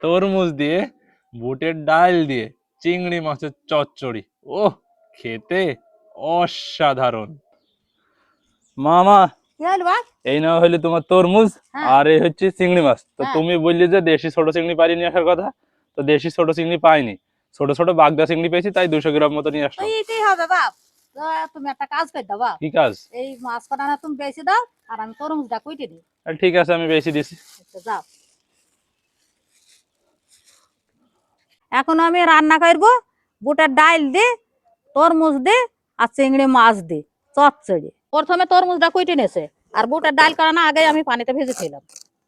তরমুজ দিয়ে, বুটের ডাল দিয়ে চিংড়ি মাছের চচ্চড়ি। ও, খেতে অসাধারণ। মামা, কি হলো ভাই? এই না হইলে তোমার তরমুজ, আর এই হচ্ছে চিংড়ি মাছ। তো তুমি বললি যে দেশি ছোট চিংড়ি পারি নিয়ে আসার কথা, তো দেশি ছোট চিংড়ি পাইনি, ছোট ছোট বাগদা চিংড়ি পেয়েছি, তাই 200 গ্রাম মতো নিয়ে আসলাম। এইটাই হবে বাপ। তুমি একটা কাজ করে দাও বাপ। কি কাজ? এই মাছ কটা তুমি বেশি দাও, আর আমি তরমুজটা কুইটে দিই। ঠিক আছে, আমি বেশি দিছি। যাও, এখন আমি রান্না করব বুটের ডাল দে, তরমুজ দে, আর চিংড়ি মাছ দে চচ্চড়ি। প্রথমে তরমুজটা কুইটে নেছে, আর বুটের ডাল করানো আগে আমি পানিতে ভেজেছিলাম।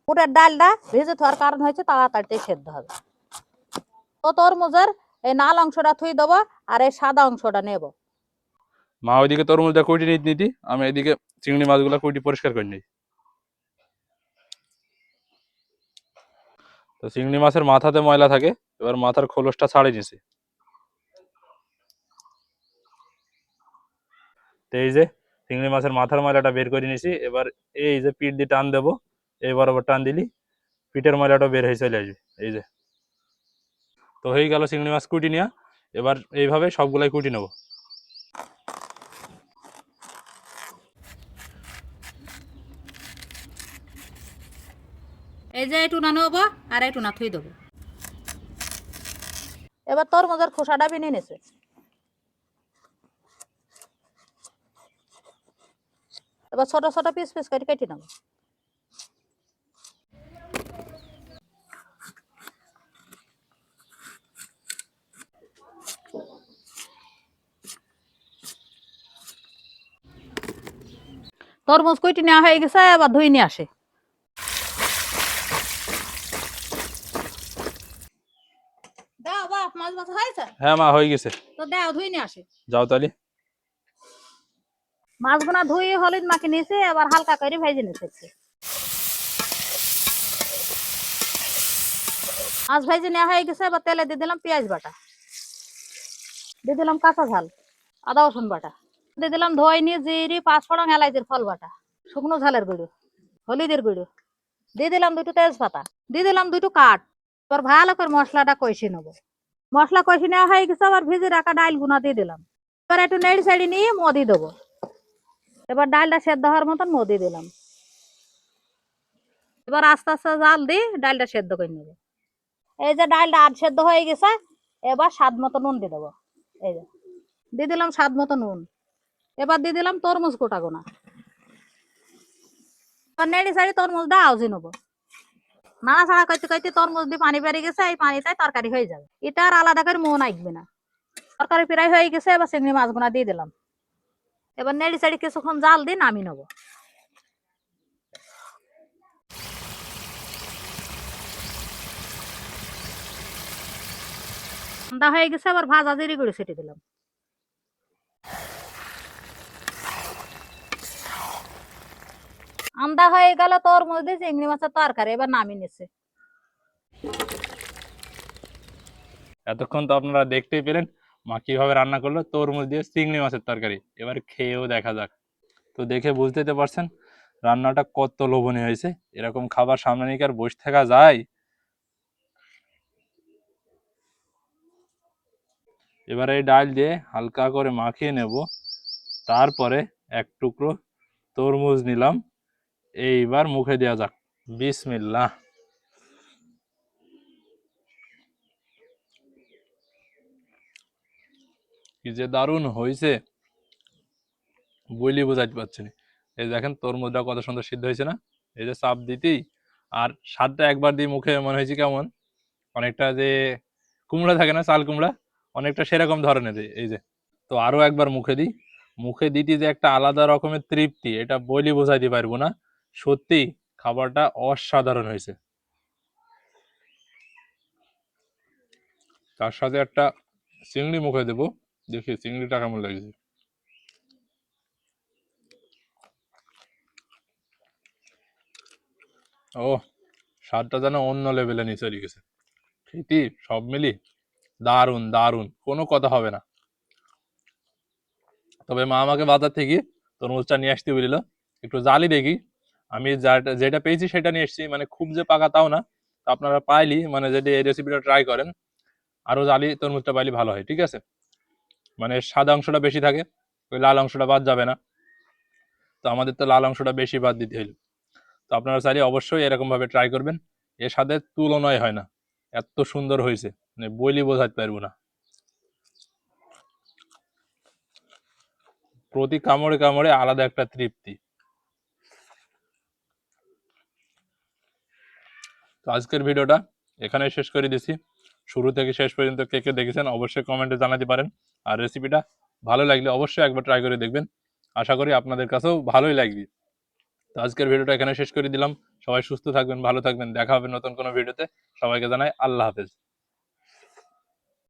বুটের ডালটা ভেজে থাকার কারণ হচ্ছে তাড়াতাড়ি সেদ্ধ হবে। তো তরমুজের এই লাল অংশটা থুই দেবো, আর এই সাদা অংশটা নেব। মা ওইদিকে তরমুজটা কুইটি নিতি, আমি এদিকে চিংড়ি মাছগুলো কুইটি পরিষ্কার করে নিই। তো চিংড়ি মাছের মাথাতে ময়লা থাকে, এবার মাথার খোলসটা ছাড়িয়ে নিছি। তো এই যে চিংড়ি মাছের মাথার ময়লাটা বের করে নিছি। এবার এই যে পিঠ দিয়ে টান দেবো, এই বরাবর টান দিলি পিঠের ময়লাটা বের হয়ে চলে আসবে। এই যে, তো হয়ে গেল চিংড়ি মাছ কুটি নেওয়া। এবার এইভাবে সবগুলাই কুটি নেবো। এই যে একটু না নেবো, আর একটু না থুই দেবো। এবার তরমুজের খোসাটা বিনে নেছে। এবার ছোট ছোট পিস পিস করে কেটে নেবো। তরমুজ কুইটি নেওয়া হয়ে গেছে, এবার ধুই নিয়ে আসে। দাও বাপ, মাছ ভাজা হয়েছে? হ্যাঁ মা, হয়ে গেছে। তো দাও, ধুই নিয়ে আসে। যাও তাহলে। মাছগুনা ধুই হলুদ মাখি নিয়েছে, এবার হালকা করে ভেজে নিতে। মাছ ভেজে নেওয়া হয়ে গেছে, এবার তেলে দিয়ে দিলাম পেঁয়াজ বাটা, দিয়ে দিলাম কাঁচা ঝাল, আদা রসুন বাটা, দিয়ে দিলাম ধোয় নিয়ে জিরি পাঁচফোড়ন এলাইচের ফল বাটা, শুকনো ঝালের গুঁড়ো, হলুদের গুঁড়ো, দিয়ে দিলাম দুটো তেজপাতা, দিয়ে দিলাম দুটো কাঠ। এবার ভালো করে মশলাটা কষে নেবো। মশলা কষে নেওয়া হয়ে গেছে, আবার ভেজে রাখা ডাল গুনা দিয়ে দিলাম। এবার একটু নেড়ে চেড়ে নিয়ে মদি দেবো। এবার ডালটা সেদ্ধ হওয়ার মতন মদি দিলাম। এবার আস্তে আস্তে জাল দিয়ে ডালটা সেদ্ধ করে নেবো। এই যে ডালটা আধ সেদ্ধ হয়ে গেছে, এবার স্বাদ মতো নুন দিয়ে দেবো। এই যে দিয়ে দিলাম স্বাদ মতো নুন। এবার দিয়ে দিলাম তরমুজ কোটা গোনা। নেড়ে সাড়ি তরমুজটা আউজি নেবো। নাড়াচাড়া করতে করতে তরমুজ দিয়ে পানি বেরিয়ে গেছে, এই পানিটাই তরকারি হয়ে যাবে। এটা আর আলাদা করে মন আসবে না। তরকারি প্রায় হয়ে গেছে, এবার চিংড়ি মাছগুনা দিয়ে দিলাম। এবার নেড়ে সাড়ি কিছুক্ষণ জাল দিয়ে নামিয়ে নেবো। ঠান্ডা হয়ে গেছে, আবার ভাজা জিরে গুঁড়ো ছিটে দিলাম। আন্দা হয়ে গেল তরমুজ দিয়ে চিংড়ি মাছের তরকারি, এবার নামিয়ে নিচ্ছে। এতক্ষণ তো আপনারা দেখতেই পেলেন মা কিভাবে রান্না করলো তরমুজ দিয়ে চিংড়ি মাছের তরকারি। এবার খেয়েও দেখা যাক। তো দেখে বুঝতেই তো পারছেন রান্নাটা কত লোভনীয় হয়েছে। এরকম খাবার সামনে নিয়ে কি আর বসে থাকা যায়? এবারে এই ডাল দিয়ে হালকা করে মাখিয়ে নেব, তারপরে এক টুকরো তরমুজ নিলাম, এইবার মুখে দেওয়া যাক। বিসমিল্লাহ। কি যে দারুণ হয়েছে, বইলি বোঝাইতে পারছি না। এই দেখেন তরমুজটা কত সুন্দর সিদ্ধ হয়েছে না? এই যে চাপ দিতেই আর স্বাদটা একবার দিয়ে মুখে মনে হয়েছে কেমন, অনেকটা যে কুমড়া থাকে না, চাল কুমড়া, অনেকটা সেরকম ধরনের। এই যে, তো আরো একবার মুখে দিই। মুখে দিতে যে একটা আলাদা রকমের তৃপ্তি, এটা বইলি বোঝাইতে পারবো না। সত্যি খাবারটা অসাধারণ হয়েছে। তার সাথে একটা চিংড়ি মুখে দেবো, দেখি চিংড়িটা কেমন লাগছে। ও, স্বাদটা যেন অন্য লেভেলে নিয়ে চলে গেছে। খেতে সব মিলি দারুণ দারুণ, কোনো কথা হবে না। তবে মা আমাকে বাজার থেকে তরমুজটা নিয়ে আসতে বলিল, একটু জালি দেখি। আমি যেটা পেয়েছি সেটা নিয়ে এসেছি, মানে খুব যে পাকা তাও না, তো আপনারা পাইলি মানে যদি এই রেসিপিটা ট্রাই করেন, আরো জালি তরমুজটা পাইলে ভালো হয়, ঠিক আছে? মানে সাদা অংশটা বেশি থাকে, ওই লাল অংশটা বাদ যাবে না। তো আমাদের তো লাল অংশটা বেশি বাদ দিতে হইল। তো আপনারা চাইলে অবশ্যই এরকম ভাবে ট্রাই করবেন, এর সাথে তুলনায় হয় না, এত সুন্দর হয়েছে মানে বইলি বোঝাতে পারবো না। প্রতি কামড়ে কামড়ে আলাদা একটা তৃপ্তি। তো আজকের ভিডিওটা এখানে শেষ করে দিছি। শুরু থেকে শেষ পর্যন্ত কে কে দেখেছেন অবশ্যই কমেন্টে জানাতে পারেন। আর রেসিপিটা ভালো লাগলে অবশ্যই একবার ট্রাই করে দেখবেন, আশা করি আপনাদের কাছেও ভালোই লাগবে। তো আজকের ভিডিওটা এখানে শেষ করে দিলাম। সবাই সুস্থ থাকবেন, ভালো থাকবেন, দেখা হবে নতুন কোনো ভিডিওতে। সবাইকে জানাই আল্লাহ হাফেজ।